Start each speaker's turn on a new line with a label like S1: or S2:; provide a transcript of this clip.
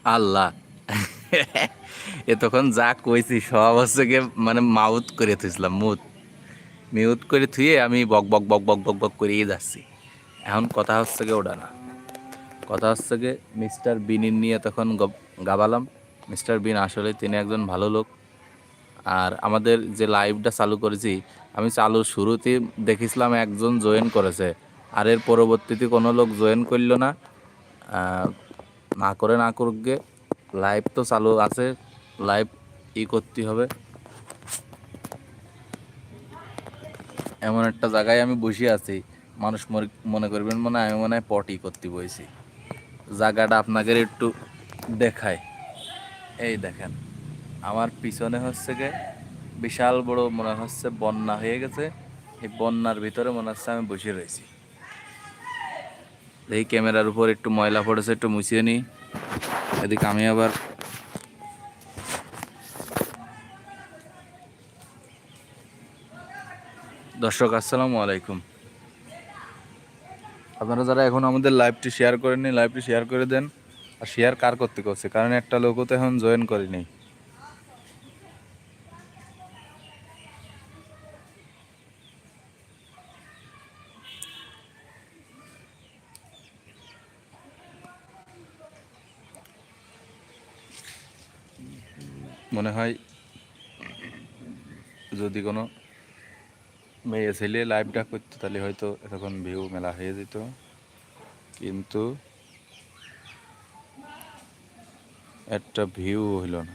S1: আল্লাহ, এ তখন যা কইছি সব হচ্ছে গিয়ে মানে মাউথ করে থুইছিলাম, মিউট করে থুয়ে আমি বক বক বক বক বক বক করেই যাচ্ছি। এখন কথা হচ্ছে গিয়ে ওটা না, কথা হচ্ছে গিয়ে মিস্টার বিনির নিয়ে তখন গাবালাম। মিস্টার বিন আসলে তিনি একজন ভালো লোক। আর আমাদের যে লাইভটা চালু করেছি, আমি চালু শুরুতেই দেখেছিলাম একজন জয়েন করেছে, আর এর পরবর্তীতে কোনো লোক জয়েন করলো না। আহ, না করে না করুক গে, লাইভ তো চালু আছে, লাইভ করতে হবে। এমন একটা জায়গায় আমি বসে আছি, মানুষ মনে করবেন মনে হয় আমি মনে হয় পটি করতে বইছি। জায়গাটা আপনাদের একটু দেখায়। এই দেখেন, আমার পিছনে হচ্ছে গে বিশাল বড় মনে হচ্ছে বন্যা হয়ে গেছে। এই বন্যার ভিতরে মনে হচ্ছে আমি বসে রয়েছি। এই ক্যামেরার উপর একটু ময়লা পড়েছে, একটু মুছিয়ে নিই। এদিকে আমি আবার, দর্শক আসসালামু আলাইকুম, আপনারা যারা এখন আমাদের লাইভটি শেয়ার করেননি লাইভটি শেয়ার করে দেন। আর শেয়ার কার করতে করছে, কারণ একটা লোকও তো এখন জয়েন করেনি। মনে হয় যদি কোনো মেয়ে ছেলে লাইভটা করতো তাহলে হয়তো এতক্ষণ ভিউ মেলা হয়ে যেত, কিন্তু একটা ভিউ হইল না।